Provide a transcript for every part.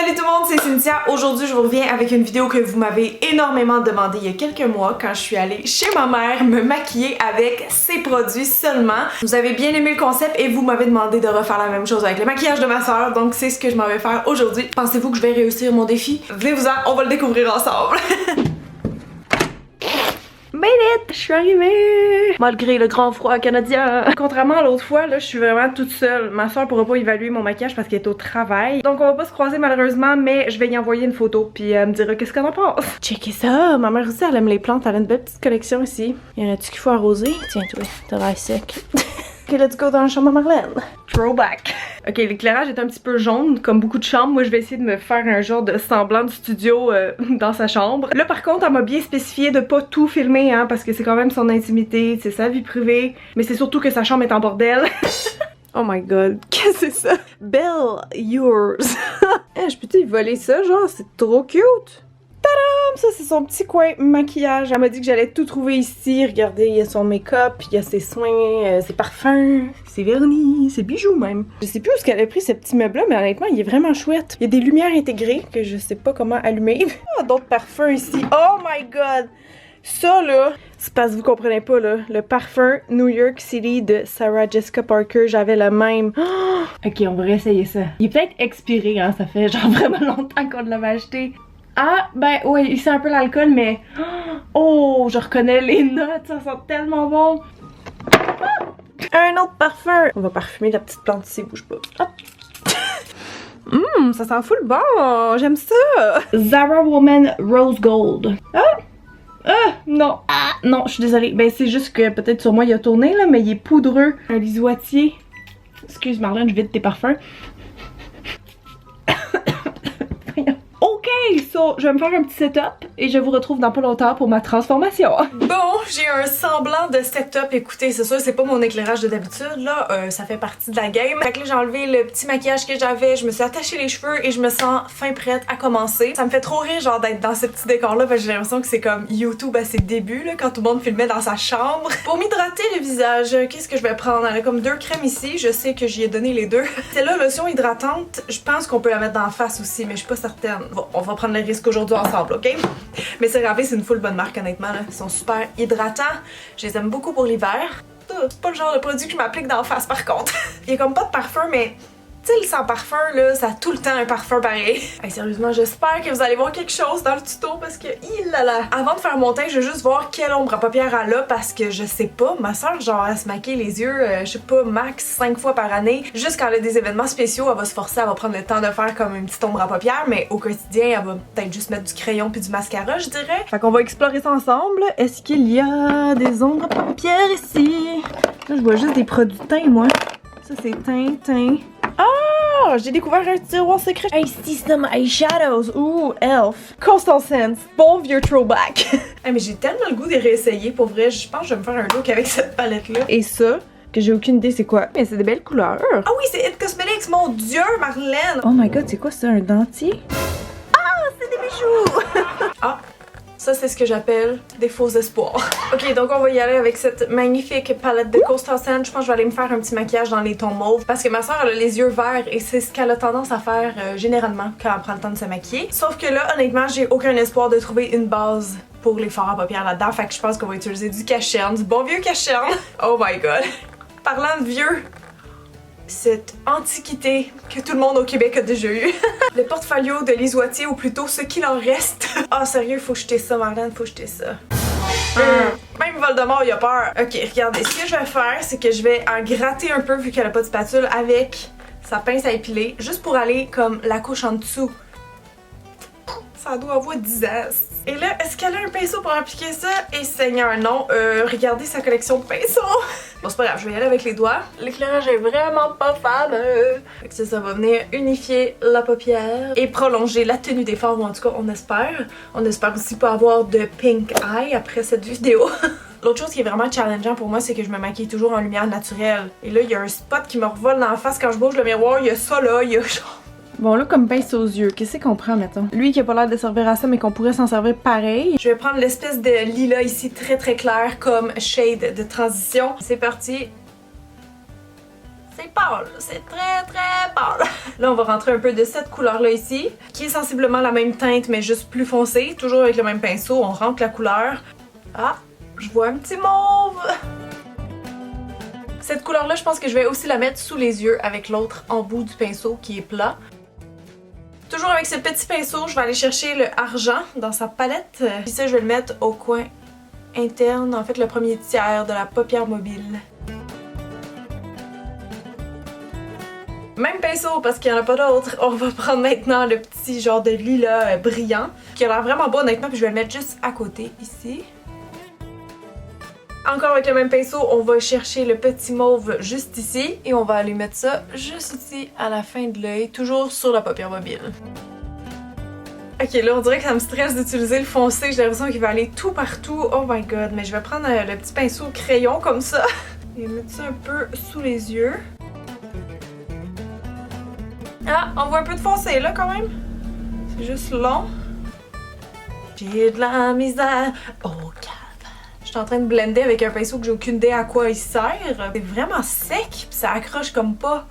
Salut tout le monde, c'est Cynthia. Aujourd'hui, je vous reviens avec une vidéo que vous m'avez énormément demandé il y a quelques mois quand je suis allée chez ma mère me maquiller avec ses produits seulement. Vous avez bien aimé le concept et vous m'avez demandé de refaire la même chose avec le maquillage de ma soeur, donc c'est ce que je m'en vais faire aujourd'hui. Pensez-vous que je vais réussir mon défi? Venez-vous-en, on va le découvrir ensemble. Je suis arrivée! Malgré le grand froid canadien. Contrairement à l'autre fois, là, je suis vraiment toute seule. Ma soeur pourra pas évaluer mon maquillage parce qu'elle est au travail. Donc on va pas se croiser malheureusement, mais je vais y envoyer une photo puis elle me dira qu'est-ce qu'elle en pense. Checkez ça! Ma mère aussi, elle aime les plantes. Elle a une belle petite collection ici. Y en a-tu qu'il faut arroser? Tiens, toi, t'as l'air sec. Ok, let's go dans la chambre à Marlène. Throwback. Ok, l'éclairage est un petit peu jaune, comme beaucoup de chambres. Moi, je vais essayer de me faire un genre de semblant de studio dans sa chambre. Là, par contre, elle m'a bien spécifié de pas tout filmer, hein, parce que c'est quand même son intimité, c'est sa vie privée. Mais c'est surtout que sa chambre est en bordel. Oh my god, qu'est-ce que c'est ça? Belle yours. Je peux-tu y voler ça, genre? C'est trop cute. Tadam! Ça, c'est son petit coin maquillage. Elle m'a dit que j'allais tout trouver ici. Regardez, il y a son make-up, il y a ses soins, ses parfums, ses vernis, ses bijoux même. Je sais plus où est-ce qu'elle a pris ce petit meuble-là, mais honnêtement, il est vraiment chouette. Il y a des lumières intégrées que je sais pas comment allumer. Oh, d'autres parfums ici. Oh my god! Ça, là, c'est parce que vous comprenez pas, là. Le parfum New York City de Sarah Jessica Parker, j'avais le même. Oh! Ok, on va réessayer ça. Il est peut-être expiré, hein. Ça fait genre vraiment longtemps qu'on l'avait acheté. Ah, ben oui, il sent un peu l'alcool, mais... Oh, je reconnais les notes, ça sent tellement bon. Ah! Un autre parfum. On va parfumer la petite plante ici, bouge pas. Hop. Ça sent full bon, j'aime ça. Zara Woman Rose Gold. Non. Ah, non, je suis désolée. Ben, c'est juste que peut-être sur moi il a tourné, là, mais il est poudreux. Un lisoitier. Excuse Marlène, je vide tes parfums. Ok, so, je vais me faire un petit setup et je vous retrouve dans pas longtemps pour ma transformation. Bon, j'ai un semblant de setup. Écoutez, c'est sûr, c'est pas mon éclairage de d'habitude, là. Ça fait partie de la game. Fait que là, j'ai enlevé le petit maquillage que j'avais, je me suis attaché les cheveux et je me sens fin prête à commencer. Ça me fait trop rire, genre, d'être dans ce petit décor-là, parce que j'ai l'impression que c'est comme YouTube à ses débuts, là, quand tout le monde filmait dans sa chambre. Pour m'hydrater le visage, qu'est-ce que je vais prendre? Elle a comme deux crèmes ici, je sais que j'y ai donné les deux. C'est là, lotion hydratante, je pense qu'on peut la mettre dans la face aussi, mais je suis pas certaine. Bon, on va prendre le risque aujourd'hui ensemble, ok? Mais CeraVe, c'est une full bonne marque, honnêtement, là. Ils sont super hydratants. Je les aime beaucoup pour l'hiver. C'est pas le genre de produit que je m'applique d'en face, par contre. Il y a comme pas de parfum, mais... Tu sais, le sans parfum, là, ça a tout le temps un parfum pareil. Hey, sérieusement, j'espère que vous allez voir quelque chose dans le tuto parce que, Avant de faire mon teint, je veux juste voir quelle ombre à paupières elle a parce que je sais pas. Ma soeur, genre, elle se maquille les yeux, je sais pas, max 5 fois par année. Juste quand elle a des événements spéciaux, elle va se forcer, elle va prendre le temps de faire comme une petite ombre à paupières, mais au quotidien, elle va peut-être juste mettre du crayon puis du mascara, je dirais. Fait qu'on va explorer ça ensemble. Est-ce qu'il y a des ombres à paupières ici? Là, je vois juste des produits de teint, moi. Ça, c'est teint. Ah! J'ai découvert un tiroir secret. Hey, System Eyeshadows. Ouh, Elf. Coastal Scents. Bon vieux throwback. Hey, mais j'ai tellement le goût de réessayer. Pour vrai, je pense que je vais me faire un look avec cette palette-là. Et ça, que j'ai aucune idée c'est quoi. Mais c'est des belles couleurs. Ah oui, c'est It Cosmetics. Mon Dieu, Marlène. Oh my god, c'est quoi ça? Un dentier? Ah, c'est des bijoux. Ah. Ça, c'est ce que j'appelle des faux espoirs. Ok, donc on va y aller avec cette magnifique palette de Coastal Scents. Je pense que je vais aller me faire un petit maquillage dans les tons mauves parce que ma soeur elle a les yeux verts et c'est ce qu'elle a tendance à faire généralement quand elle prend le temps de se maquiller. Sauf que là, honnêtement, j'ai aucun espoir de trouver une base pour les fards à paupières là-dedans. Fait que je pense qu'on va utiliser du Cacherne, du bon vieux Cacherne. Oh my god. Parlant de vieux, cette antiquité que tout le monde au Québec a déjà eu. Le portfolio de l'isoitier, ou plutôt ce qu'il en reste. Ah, sérieux, faut jeter ça, Marlène, faut jeter ça. Même Voldemort, il a peur. Ok, regardez, ce que je vais faire, c'est que je vais en gratter un peu, vu qu'elle a pas de spatule, avec sa pince à épiler, juste pour aller comme la couche en dessous. Ça doit avoir 10 ans. Et là, est-ce qu'elle a un pinceau pour appliquer ça? Et Seigneur, non. Regardez sa collection de pinceaux. Bon, c'est pas grave, je vais y aller avec les doigts. L'éclairage est vraiment pas fameux. Fait que ça va venir unifier la paupière et prolonger la tenue des fards, ou en tout cas, on espère. On espère aussi pas avoir de pink eye après cette vidéo. L'autre chose qui est vraiment challengeant pour moi, c'est que je me maquille toujours en lumière naturelle. Et là, il y a un spot qui me revole dans la face quand je bouge le miroir. Il y a ça là, il y a genre... Bon là, comme pince aux yeux, qu'est-ce qu'on prend, mettons? Lui qui a pas l'air de servir à ça, mais qu'on pourrait s'en servir pareil. Je vais prendre l'espèce de lilas ici, très très clair, comme shade de transition. C'est parti. c'est pâle, c'est très très pâle. Là, on va rentrer un peu de cette couleur-là ici, qui est sensiblement la même teinte, mais juste plus foncée. Toujours avec le même pinceau, on rentre la couleur. Ah, je vois un petit mauve. Cette couleur-là, je pense que je vais aussi la mettre sous les yeux avec l'autre en bout du pinceau qui est plat. Toujours avec ce petit pinceau, je vais aller chercher le argent dans sa palette. Puis ça, je vais le mettre au coin interne, en fait le premier tiers de la paupière mobile. Même pinceau parce qu'il n'y en a pas d'autre. On va prendre maintenant le petit genre de lilas brillant qui a l'air vraiment beau honnêtement, puis je vais le mettre juste à côté ici. Encore avec le même pinceau, on va chercher le petit mauve juste ici et on va aller mettre ça juste ici à la fin de l'œil, toujours sur la paupière mobile. Ok, là on dirait que ça me stresse d'utiliser le foncé, j'ai l'impression qu'il va aller tout partout. Oh my god, mais je vais prendre le petit pinceau crayon comme ça et mettre ça un peu sous les yeux. Ah, on voit un peu de foncé là quand même. C'est juste long. J'ai de la misère. Oh, je suis en train de blender avec un pinceau que j'ai aucune idée à quoi il sert. C'est vraiment sec pis ça accroche comme pas.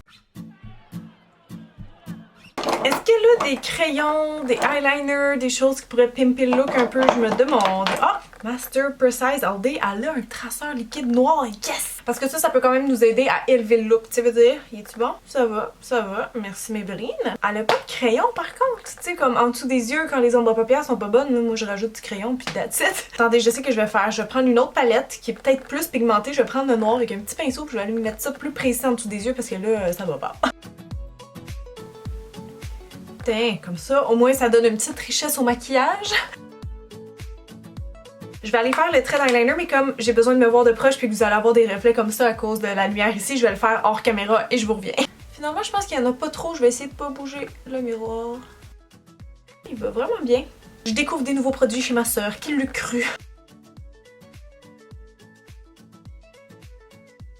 Est-ce qu'il y a des crayons, des eyeliners, des choses qui pourraient pimper le look un peu? Je me demande. Ah! Master Precise All Day, elle a un traceur liquide noir. Yes! Parce que ça peut quand même nous aider à élever le look. Tu veux dire, il est-tu bon? Ça va, ça va. Merci Maybelline. Elle a pas de crayon par contre. Tu sais, comme en dessous des yeux, quand les ombres à paupières sont pas bonnes, moi je rajoute du crayon puis that's it. Attendez, je sais que je vais faire. Je vais prendre une autre palette qui est peut-être plus pigmentée. Je vais prendre le noir avec un petit pinceau puis je vais aller mettre ça plus précis en dessous des yeux parce que là, ça va pas. Comme ça, au moins ça donne une petite richesse au maquillage. Je vais aller faire le trait d'eyeliner, mais comme j'ai besoin de me voir de proche puis que vous allez avoir des reflets comme ça à cause de la lumière ici, je vais le faire hors caméra et je vous reviens. Finalement, je pense qu'il y en a pas trop. Je vais essayer de pas bouger le miroir. Il va vraiment bien. Je découvre des nouveaux produits chez ma sœur. Qui l'eût cru?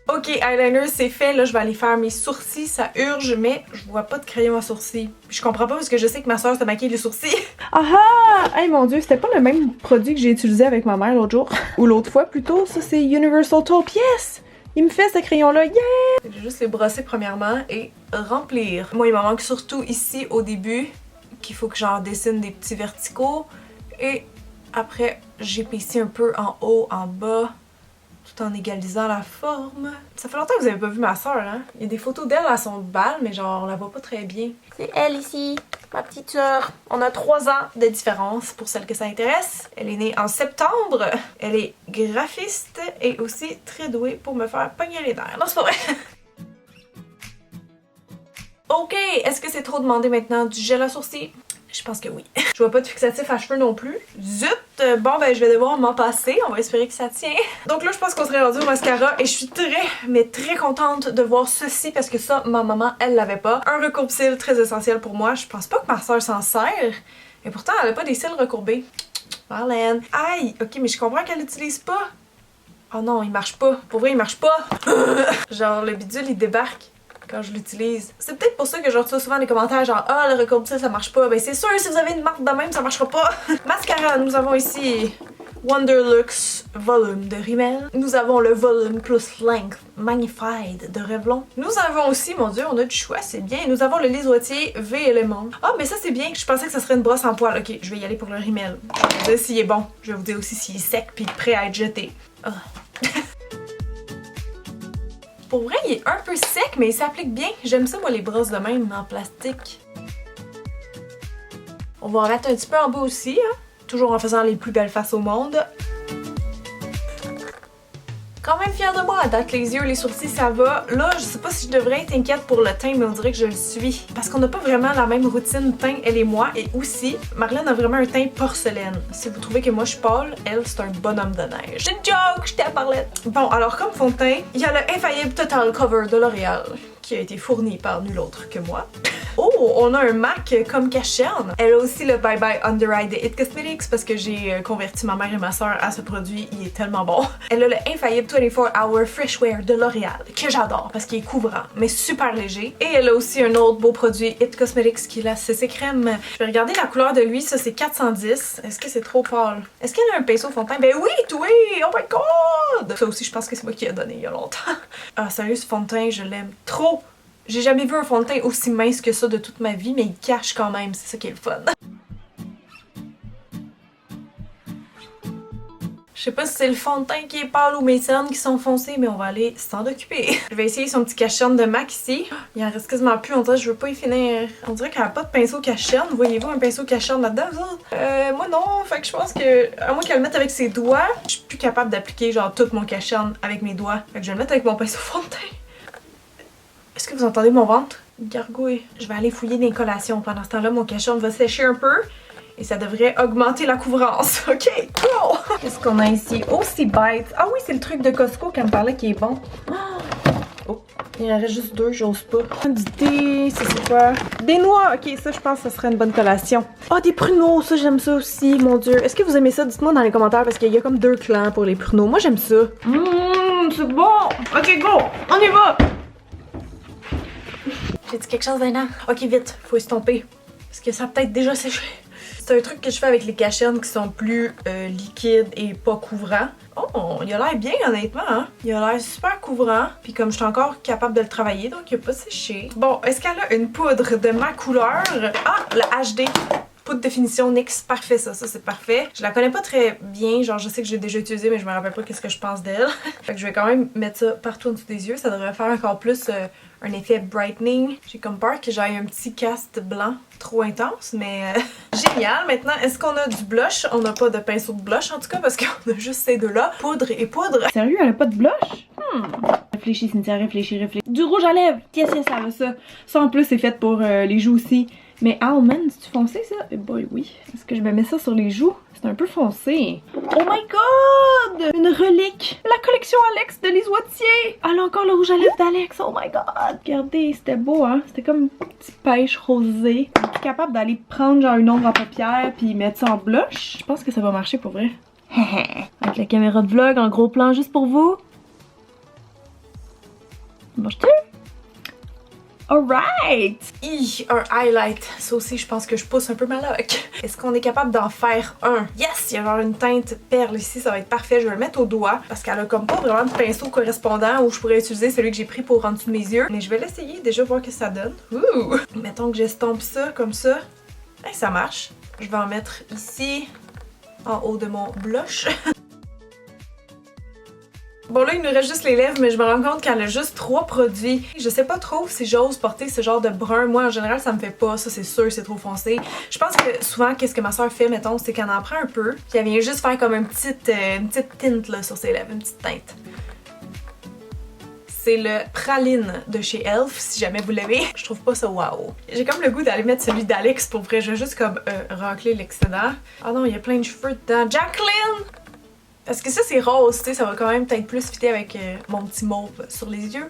Ok, eyeliner c'est fait, là je vais aller faire mes sourcils, ça urge, mais je vois pas de crayon à sourcils. Je comprends pas parce que je sais que ma soeur se maquille les sourcils. Ah ah! Hey mon dieu, c'était pas le même produit que j'ai utilisé avec ma mère l'autre jour. Ou l'autre fois plutôt, ça c'est Universal Taupe, yes! Il me fait ce crayon là, yeah! Je vais juste les brosser premièrement et remplir. Moi il me manque surtout ici au début, qu'il faut que j'en dessine des petits verticaux. Et après j'épaissis un peu en haut, en bas. Tout en égalisant la forme. Ça fait longtemps que vous avez pas vu ma soeur, hein? Il y a des photos d'elle à son bal, mais genre on la voit pas très bien. C'est elle ici, ma petite soeur. On a 3 ans de différence pour celle que ça intéresse. Elle est née en septembre. Elle est graphiste et aussi très douée pour me faire pogner les nerfs. Non, c'est pas vrai. Ok, est-ce que c'est trop demandé maintenant du gel à sourcils? Je pense que oui. Je vois pas de fixatif à cheveux non plus. Zut! Bon ben je vais devoir m'en passer. On va espérer que ça tient. Donc là je pense qu'on serait rendu au mascara et je suis très contente de voir ceci parce que ça, ma maman, elle l'avait pas. Un recourbe-cils très essentiel pour moi. Je pense pas que ma soeur s'en sert. Et pourtant elle a pas des cils recourbés. Marlène. Aïe! Ok, mais je comprends qu'elle l'utilise pas. Oh non, il marche pas. Pour vrai, il marche pas. Genre le bidule il débarque quand je l'utilise. C'est peut-être pour ça que je reçois souvent des commentaires genre « Ah, le recourbe-cils ça marche pas ». Ben c'est sûr, si vous avez une marque de même, ça marchera pas. Mascara, nous avons ici Wonderlux Volume de Rimmel. Nous avons le Volume Plus Length Magnified de Revlon. Nous avons aussi, mon dieu, on a du choix, c'est bien. Nous avons le lisotier V-Element. Ah, mais ça c'est bien. Je pensais que ça serait une brosse en poil. Ok, je vais y aller pour le Rimmel. Je vais vous dire s'il est bon. Je vais vous dire aussi s'il est sec puis prêt à être jeté. Oh. Pour vrai, il est un peu sec, mais il s'applique bien. J'aime ça, moi, les brosses de même en plastique. On va en mettre un petit peu en bas aussi, hein? Toujours en faisant les plus belles faces au monde. Quand même fière de moi à date, les yeux, les sourcils, ça va. Là, je sais pas si je devrais être inquiète pour le teint, mais on dirait que je le suis. Parce qu'on n'a pas vraiment la même routine teint, elle et moi. Et aussi, Marlène a vraiment un teint porcelaine. Si vous trouvez que moi je suis pâle, elle, c'est un bonhomme de neige. C'est une joke, j'étais à Marlène. Bon, alors comme fond de teint, il y a le Infaillible Total Cover de L'Oréal, qui a été fourni par nul autre que moi. Oh, on a un MAC comme cacherne. Elle a aussi le Bye Bye Under Eye de It Cosmetics parce que j'ai converti ma mère et ma soeur à ce produit. Il est tellement bon. Elle a le Infaillible 24 Hour Fresh Wear de L'Oréal que j'adore parce qu'il est couvrant mais super léger. Et elle a aussi un autre beau produit It Cosmetics qui est la CC Crème. Je vais regarder la couleur de lui. Ça c'est 410. Est-ce que c'est trop pâle? Est-ce qu'elle a un pinceau fond de teint? Ben oui, oui! Oh my god! Ça aussi je pense que c'est moi qui ai donné il y a longtemps. Ah sérieux, ce fond de teint, je l'aime trop. J'ai jamais vu un fond de teint aussi mince que ça de toute ma vie, mais il cache quand même, c'est ça qui est le fun. Je sais pas si c'est le fond de teint qui est pâle ou mes cernes qui sont foncées, mais on va aller s'en occuper. Je vais essayer son petit cache-cerne de MAC ici. Il en reste quasiment plus, on dirait que je veux pas y finir. On dirait qu'elle a pas de pinceau cache-cerne. Voyez-vous un pinceau cache-cerne là-dedans, vous autres? Moi non, fait que je pense que, à moins qu'elle le mette avec ses doigts, je suis plus capable d'appliquer genre tout mon cache-cerne avec mes doigts. Fait que je vais le mettre avec mon pinceau fond de teint. Est-ce que vous entendez mon ventre gargouille? Je vais aller fouiller des collations. Pendant ce temps-là, mon cache-cerne va sécher un peu. Et ça devrait augmenter la couvrance. Ok, cool! Qu'est-ce qu'on a ici? Oh, c'est bête! Ah oui, c'est le truc de Costco qu'elle me parlait qui est bon. Oh, il en reste juste 2, j'ose pas. Du thé, ça c'est quoi? Des noix! Ok, ça je pense que ça serait une bonne collation. Oh, des pruneaux! Ça j'aime ça aussi, mon dieu. Est-ce que vous aimez ça? Dites-moi dans les commentaires parce qu'il y a comme 2 clans pour les pruneaux. Moi j'aime ça. C'est bon! Ok, go! On y va! J'ai dit quelque chose d'un Ok, vite, faut estomper. Parce que ça a peut-être déjà séché. C'est un truc que je fais avec les cachernes qui sont plus liquides et pas couvrants. Oh, il a l'air bien honnêtement, hein? Il a l'air super couvrant. Puis comme je suis encore capable de le travailler, donc il a pas séché. Bon, est-ce qu'elle a une poudre de ma couleur? Ah, la HD! Poudre définition NYX, parfait ça c'est parfait. Je la connais pas très bien, genre je sais que j'ai déjà utilisé mais je me rappelle pas qu'est-ce que je pense d'elle. Fait que je vais quand même mettre ça partout en dessous des yeux, ça devrait faire encore plus un effet brightening. J'ai comme peur que j'aille un petit cast blanc trop intense, mais génial. Maintenant, est-ce qu'on a du blush? On n'a pas de pinceau de blush en tout cas parce qu'on a juste ces deux-là, poudre et poudre. Sérieux, elle a pas de blush? Réfléchis Cynthia, réfléchis. Du rouge à lèvres, qu'est-ce que ça va ça? Ça en plus c'est fait pour les joues aussi. Mais almond, c'est-tu foncé ça? Eh boy, oui. Est-ce que je me mets ça sur les joues? C'est un peu foncé. Oh my god! Une relique! La collection Alex de Lise Wattier! Elle a encore le rouge à lèvres d'Alex! Oh my god! Regardez, c'était beau, hein? C'était comme une petite pêche rosée. Je suis capable d'aller prendre genre une ombre à paupières puis mettre ça en blush. Je pense que ça va marcher pour vrai. Avec la caméra de vlog en gros plan juste pour vous. Marche-tu? Alright! Un highlight. Ça aussi, je pense que je pousse un peu ma loque. Est-ce qu'on est capable d'en faire un? Yes! Il y a genre une teinte perle ici, ça va être parfait. Je vais le mettre au doigt parce qu'elle a comme pas vraiment de pinceau correspondant où je pourrais utiliser celui que j'ai pris pour en dessous de mes yeux. Mais je vais l'essayer, déjà voir ce que ça donne. Ouh! Mettons que j'estompe ça comme ça. Hey, ça marche. Je vais en mettre ici, en haut de mon blush. Bon là il nous reste juste les lèvres mais je me rends compte qu'elle a juste 3 produits. Je sais pas trop si j'ose porter ce genre de brun. Moi en général ça me fait pas, ça c'est sûr, c'est trop foncé. Je pense que souvent qu'est-ce que ma soeur fait mettons c'est qu'elle en prend un peu puis elle vient juste faire comme une petite tinte là sur ses lèvres, une petite teinte. C'est le Praline de chez Elf, si jamais vous l'avez. Je trouve pas ça wow. J'ai comme le goût d'aller mettre celui d'Alex pour vrai. Je vais juste comme racler l'excédent. Ah non, il y a plein de cheveux dedans. Jacqueline! Parce que ça c'est rose, tu sais, ça va quand même peut-être plus fitter avec mon petit mauve sur les yeux.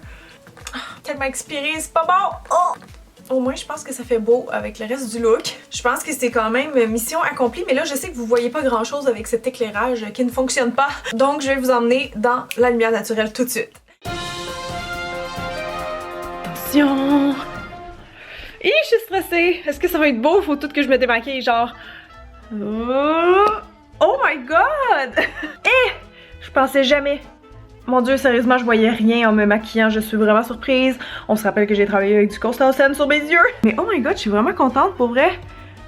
Ah, tellement expiré, c'est pas bon! Oh! Au moins je pense que ça fait beau avec le reste du look. Je pense que c'est quand même mission accomplie, mais là je sais que vous voyez pas grand chose avec cet éclairage qui ne fonctionne pas. Donc je vais vous emmener dans la lumière naturelle tout de suite. Attention! Hi, je suis stressée! Est-ce que ça va être beau? Faut tout que je me démaquille, genre... Oh my god! Je pensais jamais. Mon dieu, sérieusement, je voyais rien en me maquillant. Je suis vraiment surprise. On se rappelle que j'ai travaillé avec du Constantin sur mes yeux. Mais oh my god, je suis vraiment contente pour vrai.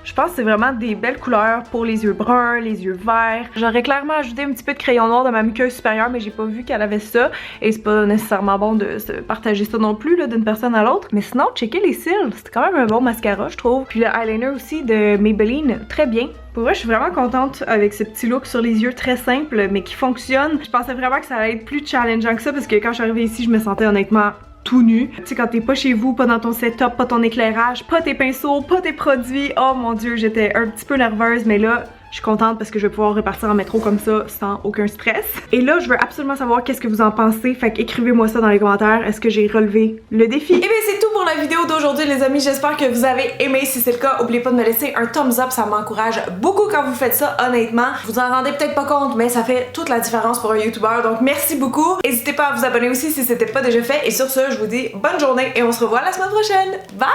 Je pense que c'est vraiment des belles couleurs pour les yeux bruns, les yeux verts. J'aurais clairement ajouté un petit peu de crayon noir dans ma muqueuse supérieure, mais j'ai pas vu qu'elle avait ça. Et c'est pas nécessairement bon de se partager ça non plus d'une personne à l'autre. Mais sinon, checker les cils. C'est quand même un bon mascara, je trouve. Puis le eyeliner aussi de Maybelline, très bien. Pour vrai, je suis vraiment contente avec ce petit look sur les yeux très simple, mais qui fonctionne. Je pensais vraiment que ça allait être plus challengeant que ça, parce que quand je suis arrivée ici, je me sentais honnêtement tout nu. Tu sais, quand t'es pas chez vous, pas dans ton setup, pas ton éclairage, pas tes pinceaux, pas tes produits. Oh mon dieu, j'étais un petit peu nerveuse, mais là, je suis contente parce que je vais pouvoir repartir en métro comme ça sans aucun stress. Et là, je veux absolument savoir qu'est-ce que vous en pensez. Fait qu'écrivez-moi ça dans les commentaires. Est-ce que j'ai relevé le défi? Et bien, c'est tout pour la vidéo d'aujourd'hui, les amis. J'espère que vous avez aimé. Si c'est le cas, n'oubliez pas de me laisser un thumbs up. Ça m'encourage beaucoup quand vous faites ça, honnêtement. Vous en rendez peut-être pas compte, mais ça fait toute la différence pour un YouTuber. Donc, merci beaucoup. N'hésitez pas à vous abonner aussi si c'était pas déjà fait. Et sur ce, je vous dis bonne journée et on se revoit la semaine prochaine. Bye!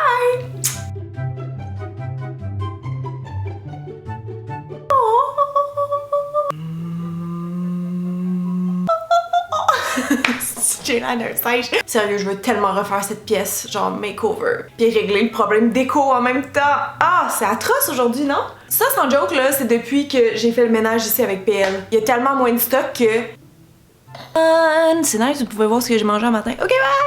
Oh J'ai l'air d'un singe. Sérieux, je veux tellement refaire cette pièce, genre makeover. Puis régler le problème d'écho en même temps. Ah, c'est atroce aujourd'hui, non? Ça, sans joke, là, c'est depuis que j'ai fait le ménage ici avec PL. Il y a tellement moins de stock que... C'est nice, vous pouvez voir ce que j'ai mangé un matin. Ok, bye!